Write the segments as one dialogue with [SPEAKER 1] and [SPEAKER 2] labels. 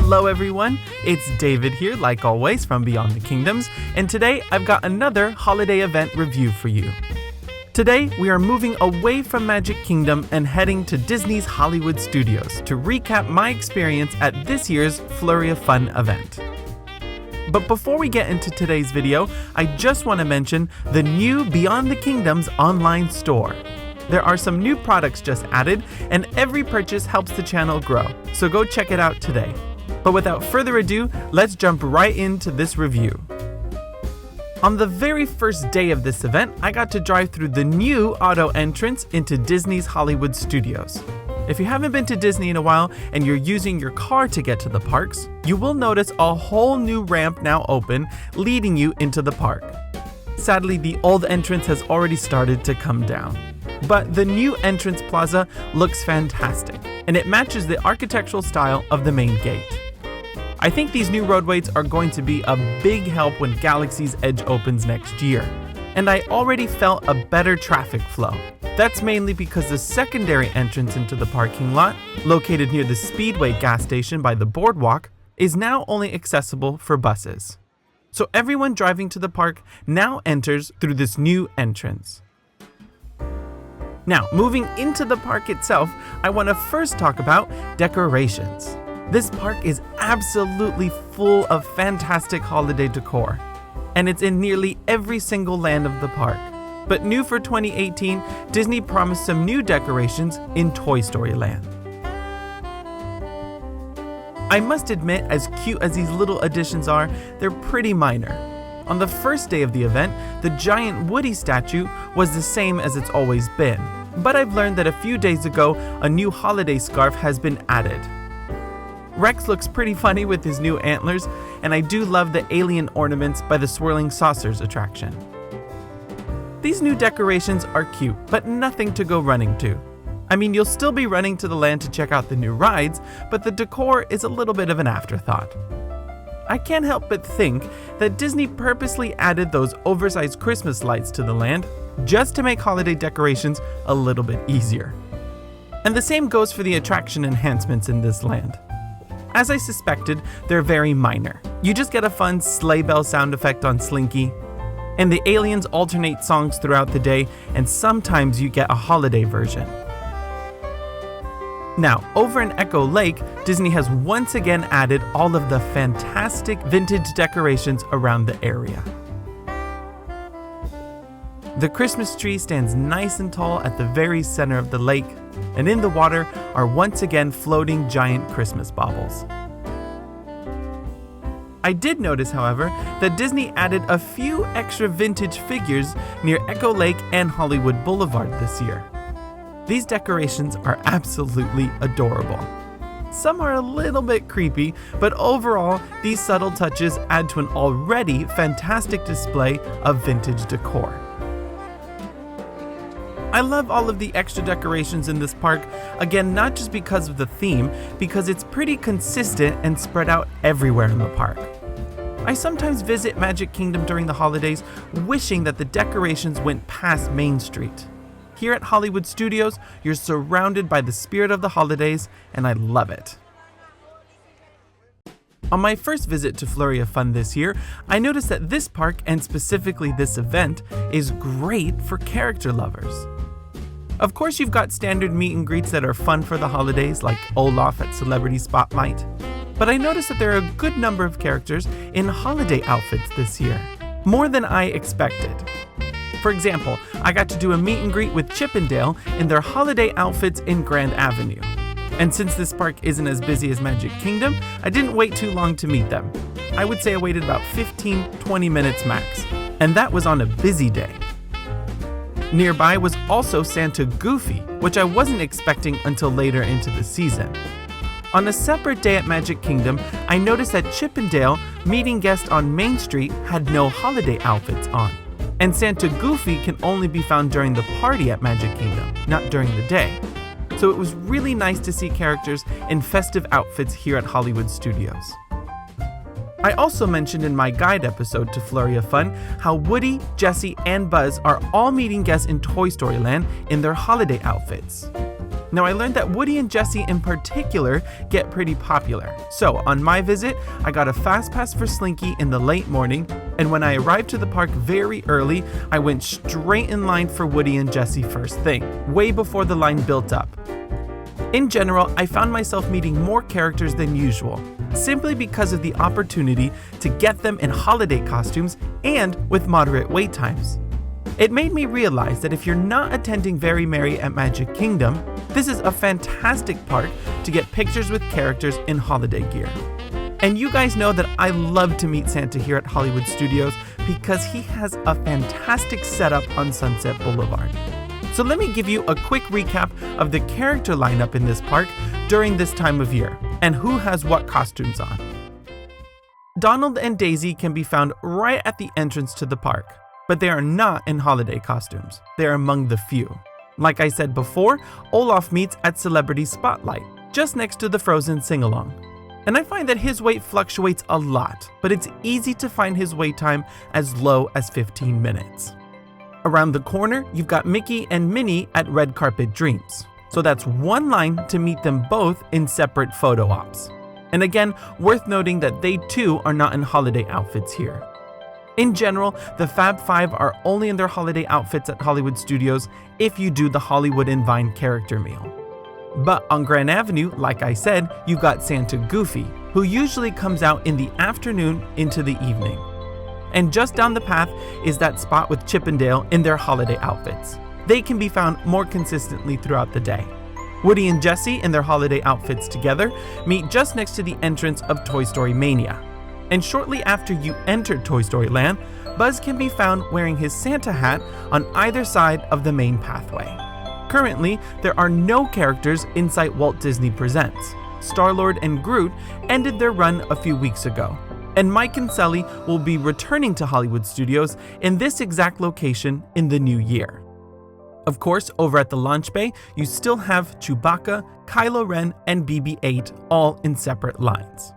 [SPEAKER 1] Hello everyone, it's David here, like always, from Beyond the Kingdoms, and today I've got another holiday event review for you. Today, we are moving away from Magic Kingdom and heading to Disney's Hollywood Studios to recap my experience at this year's Flurry of Fun event. But before we get into today's video, I just want to mention the new Beyond the Kingdoms online store. There are some new products just added, and every purchase helps the channel grow, so go check it out today. But without further ado, let's jump right into this review. On the very first day of this event, I got to drive through the new auto entrance into Disney's Hollywood Studios. If you haven't been to Disney in a while and you're using your car to get to the parks, you will notice a whole new ramp now open, leading you into the park. Sadly, the old entrance has already started to come down. But the new entrance plaza looks fantastic, and it matches the architectural style of the main gate. I think these new roadways are going to be a big help when Galaxy's Edge opens next year, and I already felt a better traffic flow. That's mainly because the secondary entrance into the parking lot, located near the Speedway gas station by the boardwalk, is now only accessible for buses. So everyone driving to the park now enters through this new entrance. Now, moving into the park itself, I want to first talk about decorations. This park is absolutely full of fantastic holiday decor, and it's in nearly every single land of the park. But new for 2018, Disney promised some new decorations in Toy Story Land. I must admit, as cute as these little additions are, they're pretty minor. On the first day of the event, the giant Woody statue was the same as it's always been, but I've learned that a few days ago, a new holiday scarf has been added. Rex looks pretty funny with his new antlers, and I do love the alien ornaments by the Swirling Saucers attraction. These new decorations are cute, but nothing to go running to. I mean, you'll still be running to the land to check out the new rides, but the decor is a little bit of an afterthought. I can't help but think that Disney purposely added those oversized Christmas lights to the land just to make holiday decorations a little bit easier. And the same goes for the attraction enhancements in this land. As I suspected, they're very minor. You just get a fun sleigh bell sound effect on Slinky, and the aliens alternate songs throughout the day, and sometimes you get a holiday version. Now, over in Echo Lake, Disney has once again added all of the fantastic vintage decorations around the area. The Christmas tree stands nice and tall at the very center of the lake, and in the water are once again floating giant Christmas baubles. I did notice, however, that Disney added a few extra vintage figures near Echo Lake and Hollywood Boulevard this year. These decorations are absolutely adorable. Some are a little bit creepy, but overall, these subtle touches add to an already fantastic display of vintage decor. I love all of the extra decorations in this park, again, not just because of the theme, because it's pretty consistent and spread out everywhere in the park. I sometimes visit Magic Kingdom during the holidays, wishing that the decorations went past Main Street. Here at Hollywood Studios, you're surrounded by the spirit of the holidays, and I love it. On my first visit to Flurry of Fun this year, I noticed that this park, and specifically this event, is great for character lovers. Of course, you've got standard meet and greets that are fun for the holidays, like Olaf at Celebrity Spotlight. But I noticed that there are a good number of characters in holiday outfits this year, more than I expected. For example, I got to do a meet and greet with Chip and Dale in their holiday outfits in Grand Avenue. And since this park isn't as busy as Magic Kingdom, I didn't wait too long to meet them. I would say I waited about 15-20 minutes max, and that was on a busy day. Nearby was also Santa Goofy, which I wasn't expecting until later into the season. On a separate day at Magic Kingdom, I noticed that Chip and Dale, meeting guests on Main Street, had no holiday outfits on. And Santa Goofy can only be found during the party at Magic Kingdom, not during the day. So it was really nice to see characters in festive outfits here at Hollywood Studios. I also mentioned in my guide episode to Flurry of Fun how Woody, Jessie, and Buzz are all meeting guests in Toy Story Land in their holiday outfits. Now, I learned that Woody and Jessie in particular get pretty popular. So, on my visit, I got a fast pass for Slinky in the late morning, and when I arrived to the park very early, I went straight in line for Woody and Jessie first thing, way before the line built up. In general, I found myself meeting more characters than usual, simply because of the opportunity to get them in holiday costumes and with moderate wait times. It made me realize that if you're not attending Very Merry at Magic Kingdom, this is a fantastic park to get pictures with characters in holiday gear. And you guys know that I love to meet Santa here at Hollywood Studios because he has a fantastic setup on Sunset Boulevard. So let me give you a quick recap of the character lineup in this park during this time of year and who has what costumes on. Donald and Daisy can be found right at the entrance to the park, but they are not in holiday costumes. They are among the few. Like I said before, Olaf meets at Celebrity Spotlight, just next to the Frozen sing-along. And I find that his wait fluctuates a lot, but it's easy to find his wait time as low as 15 minutes. Around the corner, you've got Mickey and Minnie at Red Carpet Dreams. So that's one line to meet them both in separate photo ops. And again, worth noting that they too are not in holiday outfits here. In general, the Fab Five are only in their holiday outfits at Hollywood Studios if you do the Hollywood and Vine character meal. But on Grand Avenue, like I said, you've got Santa Goofy, who usually comes out in the afternoon into the evening. And just down the path is that spot with Chip and Dale in their holiday outfits. They can be found more consistently throughout the day. Woody and Jessie in their holiday outfits together meet just next to the entrance of Toy Story Mania. And shortly after you enter Toy Story Land, Buzz can be found wearing his Santa hat on either side of the main pathway. Currently, there are no characters inside Walt Disney Presents. Star-Lord and Groot ended their run a few weeks ago, and Mike and Sully will be returning to Hollywood Studios in this exact location in the new year. Of course, over at the launch bay, you still have Chewbacca, Kylo Ren, and BB-8 all in separate lines.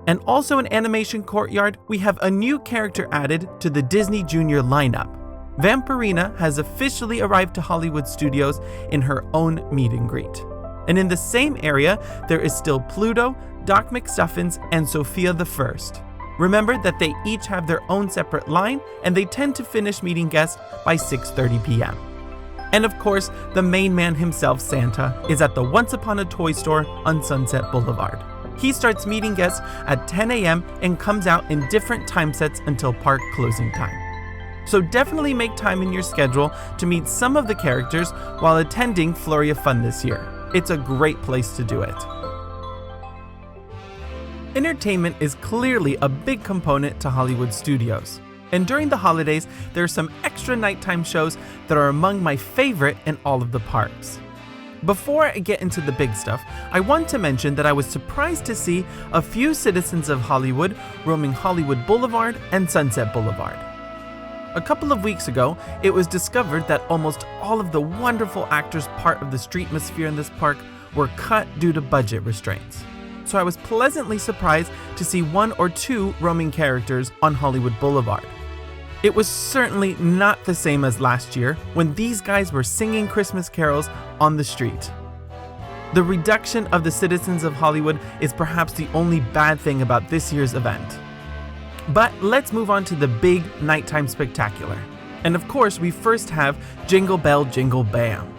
[SPEAKER 1] And also in Animation Courtyard, we have a new character added to the Disney Junior lineup. Vampirina has officially arrived to Hollywood Studios in her own meet and greet. And in the same area, there is still Pluto, Doc McStuffins, and Sophia the First. Remember that they each have their own separate line, and they tend to finish meeting guests by 6:30 p.m. And of course, the main man himself, Santa, is at the Once Upon a Toy store on Sunset Boulevard. He starts meeting guests at 10 a.m. and comes out in different time sets until park closing time. So definitely make time in your schedule to meet some of the characters while attending Flurry of Fun this year. It's a great place to do it. Entertainment is clearly a big component to Hollywood Studios. And during the holidays, there are some extra nighttime shows that are among my favorite in all of the parks. Before I get into the big stuff, I want to mention that I was surprised to see a few citizens of Hollywood roaming Hollywood Boulevard and Sunset Boulevard. A couple of weeks ago, it was discovered that almost all of the wonderful actors part of the streetmosphere in this park were cut due to budget restraints. So I was pleasantly surprised to see one or two roaming characters on Hollywood Boulevard. It was certainly not the same as last year when these guys were singing Christmas carols on the street. The reduction of the citizens of Hollywood is perhaps the only bad thing about this year's event. But let's move on to the big nighttime spectacular. And of course, we first have Jingle Bell Jingle Bam.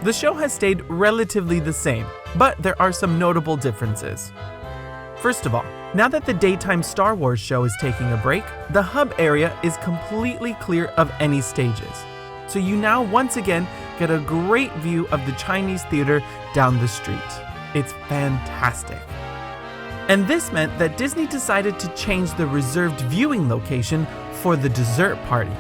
[SPEAKER 1] The show has stayed relatively the same, but there are some notable differences. First of all, now that the daytime Star Wars show is taking a break, the hub area is completely clear of any stages. So you now once again get a great view of the Chinese theater down the street. It's fantastic. And this meant that Disney decided to change the reserved viewing location for the dessert party.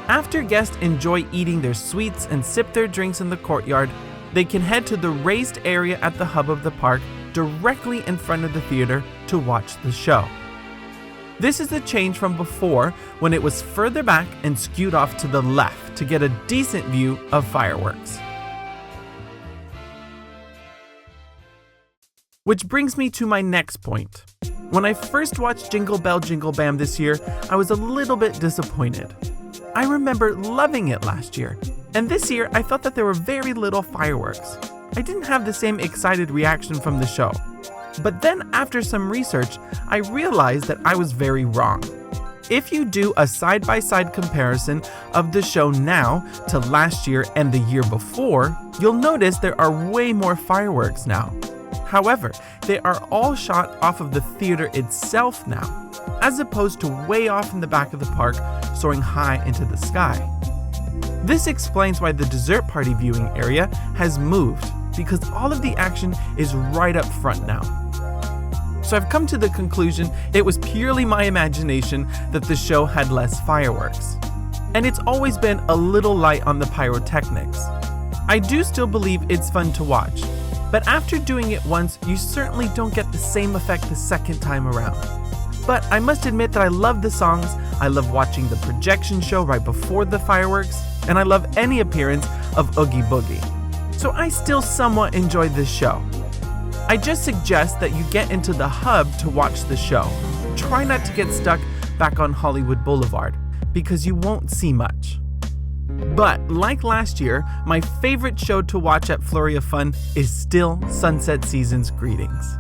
[SPEAKER 1] After guests enjoy eating their sweets and sip their drinks in the courtyard, they can head to the raised area at the hub of the park directly in front of the theater to watch the show. This is a change from before when it was further back and skewed off to the left to get a decent view of fireworks. Which brings me to my next point. When I first watched Jingle Bell Jingle Bam this year, I was a little bit disappointed. I remember loving it last year, And this year, I felt that there were very little fireworks. I didn't have the same excited reaction from the show. But then after some research, I realized that I was very wrong. If you do a side-by-side comparison of the show now to last year and the year before, you'll notice there are way more fireworks now. However, they are all shot off of the theater itself now, as opposed to way off in the back of the park, soaring high into the sky. This explains why the dessert party viewing area has moved, because all of the action is right up front now. So I've come to the conclusion it was purely my imagination that the show had less fireworks. And it's always been a little light on the pyrotechnics. I do still believe it's fun to watch, but after doing it once, you certainly don't get the same effect the second time around. But I must admit that I love the songs, I love watching the projection show right before the fireworks, and I love any appearance of Oogie Boogie. So I still somewhat enjoy this show. I just suggest that you get into the hub to watch the show. Try not to get stuck back on Hollywood Boulevard, because you won't see much. But like last year, my favorite show to watch at Flurry of Fun is still Sunset Season's Greetings.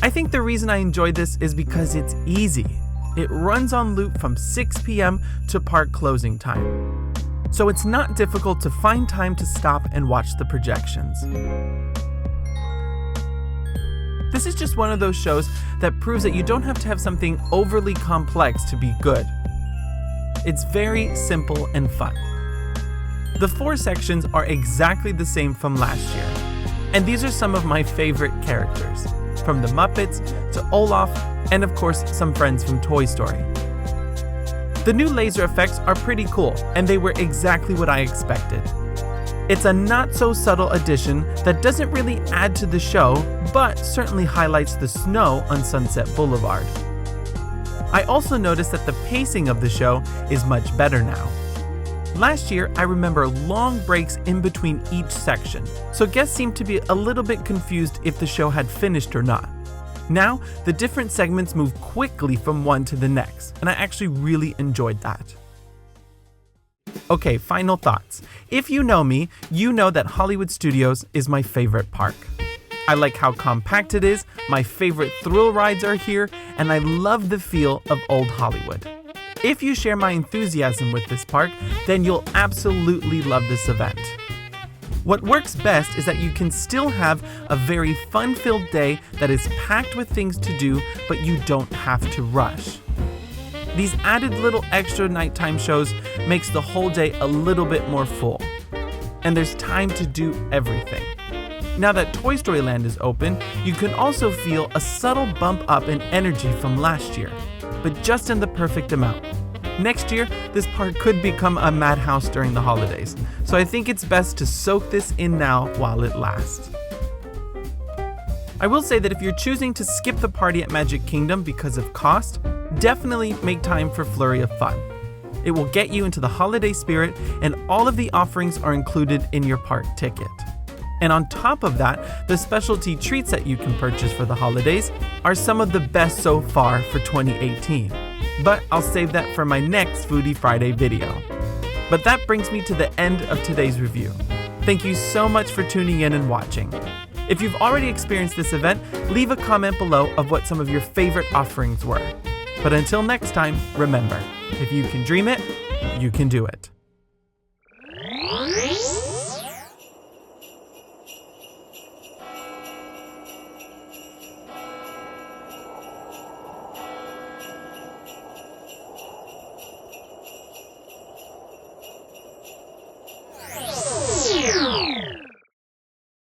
[SPEAKER 1] I think the reason I enjoy this is because it's easy. It runs on loop from 6 p.m. to park closing time. So it's not difficult to find time to stop and watch the projections. This is just one of those shows that proves that you don't have to have something overly complex to be good. It's very simple and fun. The 4 sections are exactly the same from last year, and these are some of my favorite characters, from the Muppets to Olaf, and of course some friends from Toy Story. The new laser effects are pretty cool, and they were exactly what I expected. It's a not-so-subtle addition that doesn't really add to the show, but certainly highlights the snow on Sunset Boulevard. I also noticed that the pacing of the show is much better now. Last year, I remember long breaks in between each section, so guests seemed to be a little bit confused if the show had finished or not. Now, the different segments move quickly from one to the next, and I actually really enjoyed that. Okay, final thoughts. If you know me, you know that Hollywood Studios is my favorite park. I like how compact it is, my favorite thrill rides are here, and I love the feel of old Hollywood. If you share my enthusiasm with this park, then you'll absolutely love this event. What works best is that you can still have a very fun-filled day that is packed with things to do, but you don't have to rush. These added little extra nighttime shows makes the whole day a little bit more full. And there's time to do everything. Now that Toy Story Land is open, you can also feel a subtle bump up in energy from last year, but just in the perfect amount. Next year, this park could become a madhouse during the holidays, so I think it's best to soak this in now while it lasts. I will say that if you're choosing to skip the party at Magic Kingdom because of cost, definitely make time for Flurry of Fun. It will get you into the holiday spirit, and all of the offerings are included in your park ticket. And on top of that, the specialty treats that you can purchase for the holidays are some of the best so far for 2018. But I'll save that for my next Foodie Friday video. But that brings me to the end of today's review. Thank you so much for tuning in and watching. If you've already experienced this event, leave a comment below of what some of your favorite offerings were. But until next time, remember, if you can dream it, you can do it.